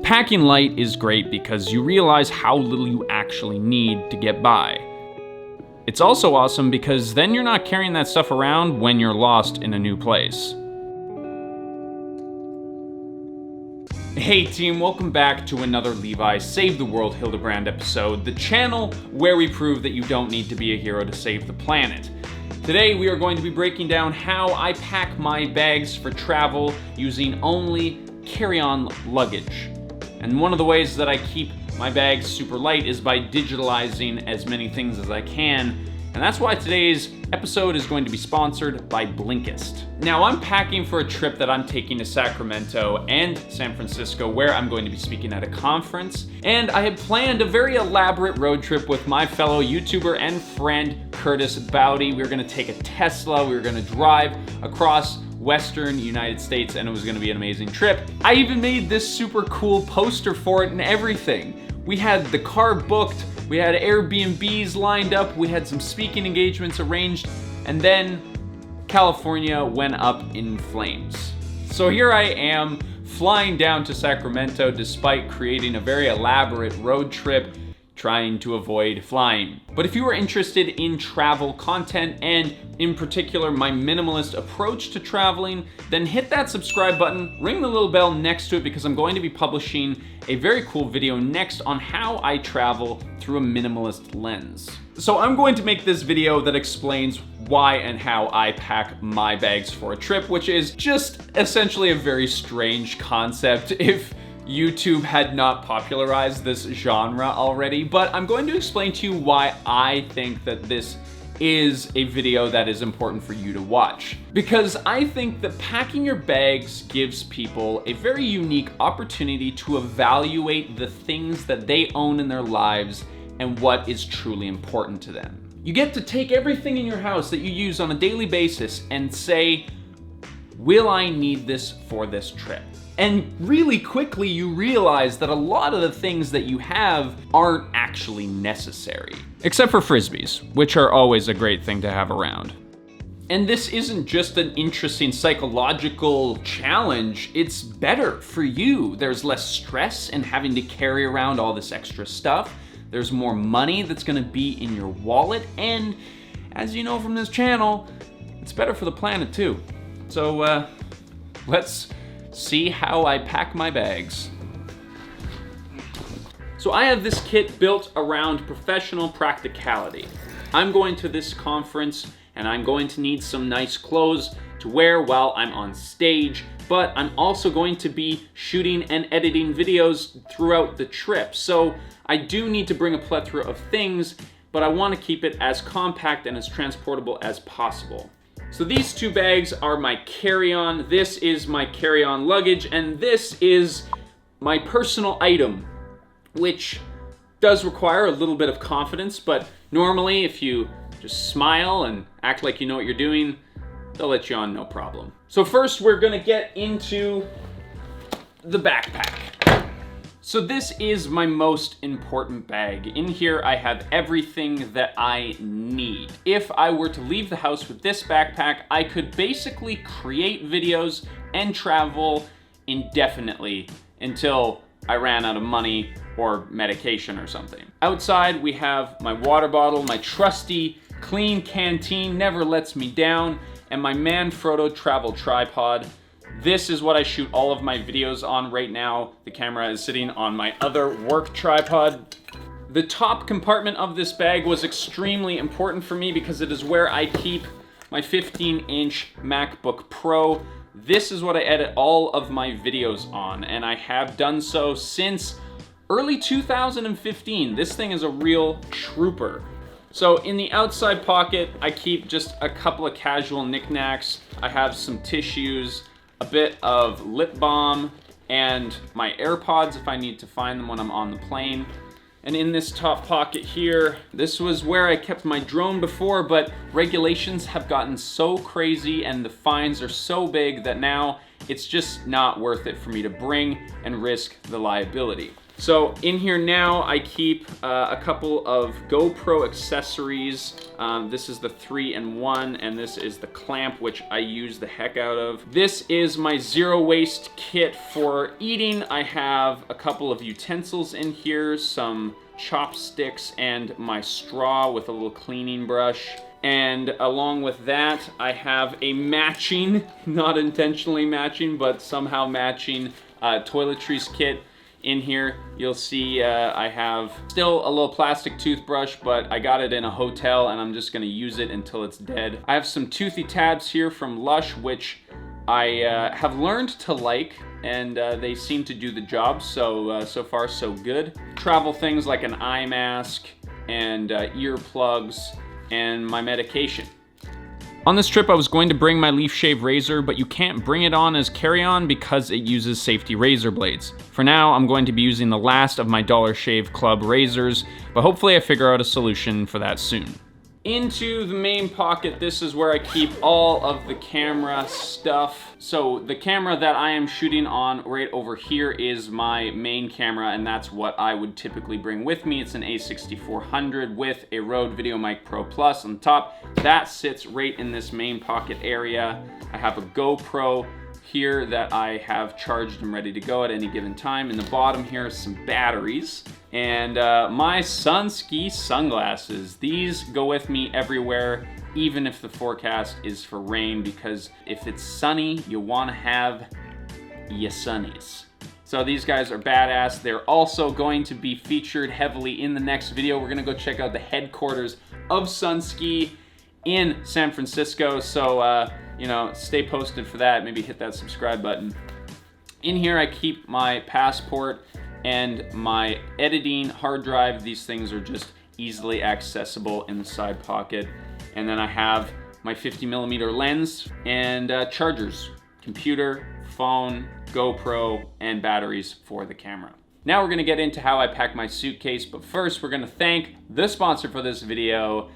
Packing light is great because you realize how little you actually need to get by. It's also awesome because then you're not carrying that stuff around when you're lost in a new place. Hey team, welcome back to another Levi Save the World Hildebrand episode, the channel where we prove that you don't need to be a hero to save the planet. Today we are going to be breaking down how I pack my bags for travel using only carry-on luggage. And one of the ways that I keep my bags super light is by digitalizing as many things as I can. And that's why today's episode is going to be sponsored by Blinkist. Now I'm packing for a trip that I'm taking to Sacramento and San Francisco, where I'm going to be speaking at a conference. And I had planned a very elaborate road trip with my fellow YouTuber and friend, Curtis Bowdy. We were gonna take a Tesla, we were gonna drive across Western United States, and it was gonna be an amazing trip. I even made this super cool poster for it and everything. We had the car booked, we had Airbnbs lined up, we had some speaking engagements arranged, and then California went up in flames. So here I am, flying down to Sacramento despite creating a very elaborate road trip, trying to avoid flying. But if you are interested in travel content, and in particular my minimalist approach to traveling, then hit that subscribe button, ring the little bell next to it, because I'm going to be publishing a very cool video next on how I travel through a minimalist lens. So I'm going to make this video that explains why and how I pack my bags for a trip, which is just essentially a very strange concept if YouTube had not popularized this genre already, but I'm going to explain to you why I think that this is a video that is important for you to watch. Because I think that packing your bags gives people a very unique opportunity to evaluate the things that they own in their lives and what is truly important to them. You get to take everything in your house that you use on a daily basis and say, will I need this for this trip? And really quickly you realize that a lot of the things that you have aren't actually necessary. Except for Frisbees, which are always a great thing to have around. And this isn't just an interesting psychological challenge, it's better for you. There's less stress in having to carry around all this extra stuff. There's more money that's gonna be in your wallet, and as you know from this channel, it's better for the planet too. So let's see how I pack my bags. So I have this kit built around professional practicality. I'm going to this conference and I'm going to need some nice clothes to wear while I'm on stage, but I'm also going to be shooting and editing videos throughout the trip. So I do need to bring a plethora of things, but I want to keep it as compact and as transportable as possible. So these two bags are my carry-on, this is my carry-on luggage, and this is my personal item, which does require a little bit of confidence, but normally if you just smile and act like you know what you're doing, they'll let you on no problem. So first we're gonna get into the backpack. So this is my most important bag. In here I have everything that I need. If I were to leave the house with this backpack, I could basically create videos and travel indefinitely until I ran out of money or medication or something. Outside we have my water bottle, my trusty clean canteen, never lets me down, and my Manfrotto travel tripod. This is what I shoot all of my videos on right now. The camera is sitting on my other work tripod. The top compartment of this bag was extremely important for me because it is where I keep my 15-inch MacBook Pro. This is what I edit all of my videos on, and I have done so since early 2015. This thing is a real trooper. So in the outside pocket, I keep just a couple of casual knickknacks. I have some tissues, a bit of lip balm, and my AirPods if I need to find them when I'm on the plane. And in this top pocket here, this was where I kept my drone before, but regulations have gotten so crazy and the fines are so big that now It's just not worth it for me to bring and risk the liability. So in here now, I keep a couple of GoPro accessories. This is the 3-in-1, and this is the clamp, which I use the heck out of. This is my zero waste kit for eating. I have a couple of utensils in here, some chopsticks, and my straw with a little cleaning brush. And along with that, I have a matching, not intentionally matching, but somehow matching toiletries kit. In here, you'll see I have still a little plastic toothbrush, but I got it in a hotel and I'm just gonna use it until it's dead. I have some toothy tabs here from Lush, which I have learned to like, and they seem to do the job, so far so good. Travel things like an eye mask and earplugs and my medication. On this trip, I was going to bring my leaf shave razor, but you can't bring it on as carry-on because it uses safety razor blades. For now, I'm going to be using the last of my Dollar Shave Club razors, but hopefully I figure out a solution for that soon. Into the main pocket, this is where I keep all of the camera stuff. So the camera that I am shooting on right over here is my main camera, and that's what I would typically bring with me. It's an A6400 with a Rode VideoMic Pro Plus on top. That sits right in this main pocket area. I have a GoPro here that I have charged and ready to go at any given time. In the bottom here is some batteries. And my Sunski sunglasses. These go with me everywhere, even if the forecast is for rain, because if it's sunny, you wanna have your sunnies. So these guys are badass. They're also going to be featured heavily in the next video. We're gonna go check out the headquarters of Sunski in San Francisco. So, you know, stay posted for that. Maybe hit that subscribe button. In here, I keep my passport and my editing hard drive. These things are just easily accessible in the side pocket. And then I have my 50mm lens and chargers, computer, phone, GoPro, and batteries for the camera. Now we're gonna get into how I pack my suitcase, but first we're gonna thank the sponsor for this video.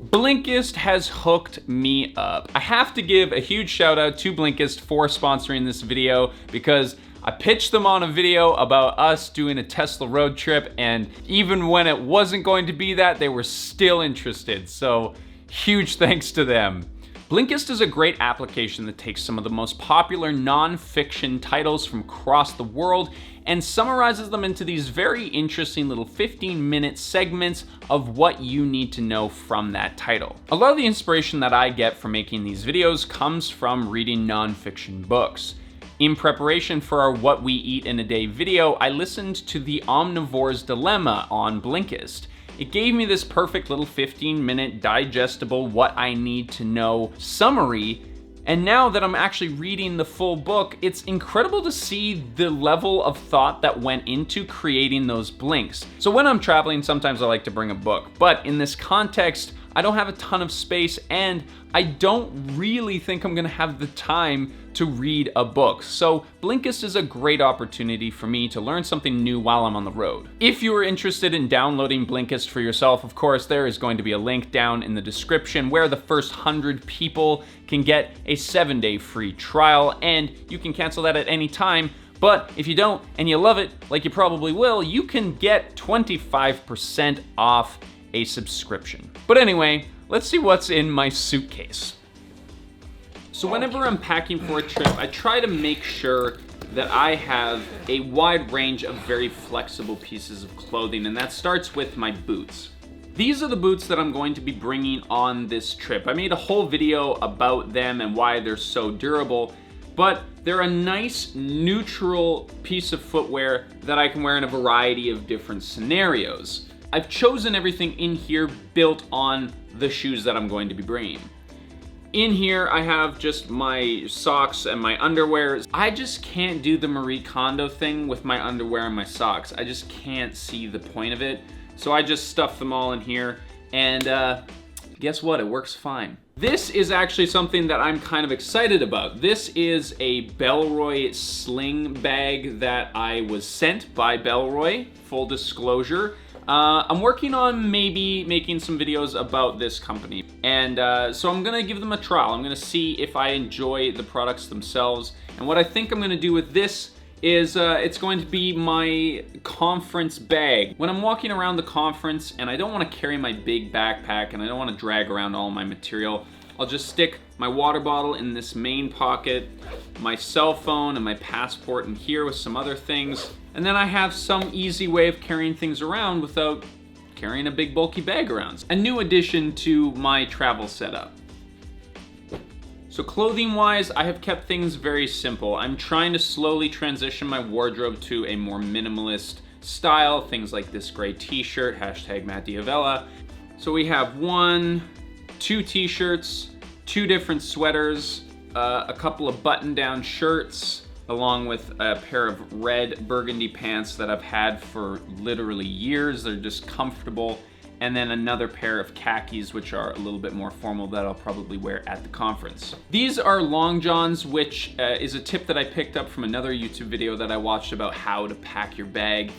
Blinkist has hooked me up. I have to give a huge shout out to Blinkist for sponsoring this video, because I pitched them on a video about us doing a Tesla road trip, and even when it wasn't going to be that, they were still interested. So huge thanks to them. Blinkist is a great application that takes some of the most popular non-fiction titles from across the world and summarizes them into these very interesting little 15-minute segments of what you need to know from that title. A lot of the inspiration that I get from making these videos comes from reading non-fiction books. In preparation for our What We Eat in a Day video, I listened to The Omnivore's Dilemma on Blinkist. It gave me this perfect little 15-minute digestible what I need to know summary, and now that I'm actually reading the full book, it's incredible to see the level of thought that went into creating those blinks. So when I'm traveling, sometimes I like to bring a book, but in this context, I don't have a ton of space, and I don't really think I'm gonna have the time to read a book. So Blinkist is a great opportunity for me to learn something new while I'm on the road. If you are interested in downloading Blinkist for yourself, of course, there is going to be a link down in the description where the first 100 people can get a 7-day free trial, and you can cancel that at any time. But if you don't and you love it, like you probably will, you can get 25% off a subscription. But anyway, let's see what's in my suitcase. So whenever I'm packing for a trip, I try to make sure that I have a wide range of very flexible pieces of clothing, and that starts with my boots. These are the boots that I'm going to be bringing on this trip. I made a whole video about them and why they're so durable, but they're a nice neutral piece of footwear that I can wear in a variety of different scenarios. I've chosen everything in here built on the shoes that I'm going to be bringing. In here, I have just my socks and my underwear. I just can't do the Marie Kondo thing with my underwear and my socks. I just can't see the point of it. So I just stuff them all in here, and guess what? It works fine. This is actually something that I'm kind of excited about. This is a Bellroy sling bag that I was sent by Bellroy, full disclosure. I'm working on maybe making some videos about this company. And so I'm gonna give them a trial. I'm gonna see if I enjoy the products themselves. And what I think I'm gonna do with this is it's going to be my conference bag. When I'm walking around the conference and I don't wanna carry my big backpack and I don't wanna drag around all my material, I'll just stick my water bottle in this main pocket, my cell phone and my passport in here with some other things. And then I have some easy way of carrying things around without carrying a big bulky bag around. A new addition to my travel setup. So clothing wise, I have kept things very simple. I'm trying to slowly transition my wardrobe to a more minimalist style. Things like this gray t-shirt, hashtag Matt Diavella. So we have 2 t-shirts, 2 different sweaters, a couple of button-down shirts, along with a pair of red burgundy pants that I've had for literally years. They're just comfortable. And then another pair of khakis, which are a little bit more formal, that I'll probably wear at the conference. These are long johns, which is a tip that I picked up from another YouTube video that I watched about how to pack your bag.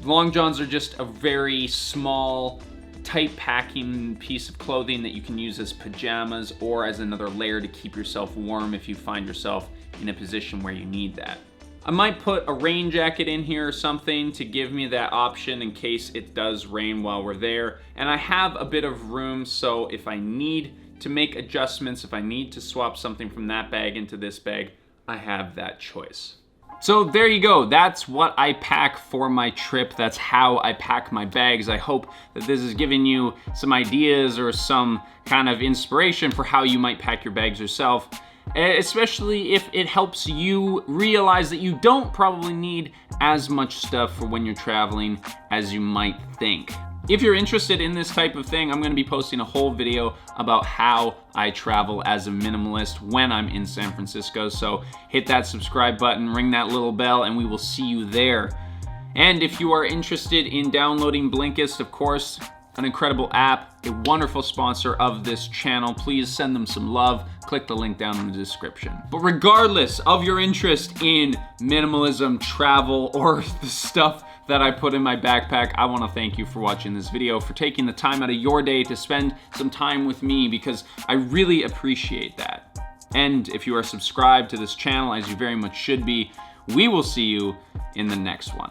Long johns are just a very small, tight packing piece of clothing that you can use as pajamas or as another layer to keep yourself warm if you find yourself in a position where you need that. I might put a rain jacket in here or something to give me that option in case it does rain while we're there. And I have a bit of room, so if I need to make adjustments, if I need to swap something from that bag into this bag, I have that choice. So there you go, that's what I pack for my trip. That's how I pack my bags. I hope that this is giving you some ideas or some kind of inspiration for how you might pack your bags yourself, especially if it helps you realize that you don't probably need as much stuff for when you're traveling as you might think. If you're interested in this type of thing, I'm gonna be posting a whole video about how I travel as a minimalist when I'm in San Francisco. So hit that subscribe button, ring that little bell, and we will see you there. And if you are interested in downloading Blinkist, of course, an incredible app, a wonderful sponsor of this channel. Please send them some love. Click the link down in the description. But regardless of your interest in minimalism, travel, or the stuff that I put in my backpack, I want to thank you for watching this video, for taking the time out of your day to spend some time with me, because I really appreciate that. And if you are subscribed to this channel, as you very much should be, we will see you in the next one.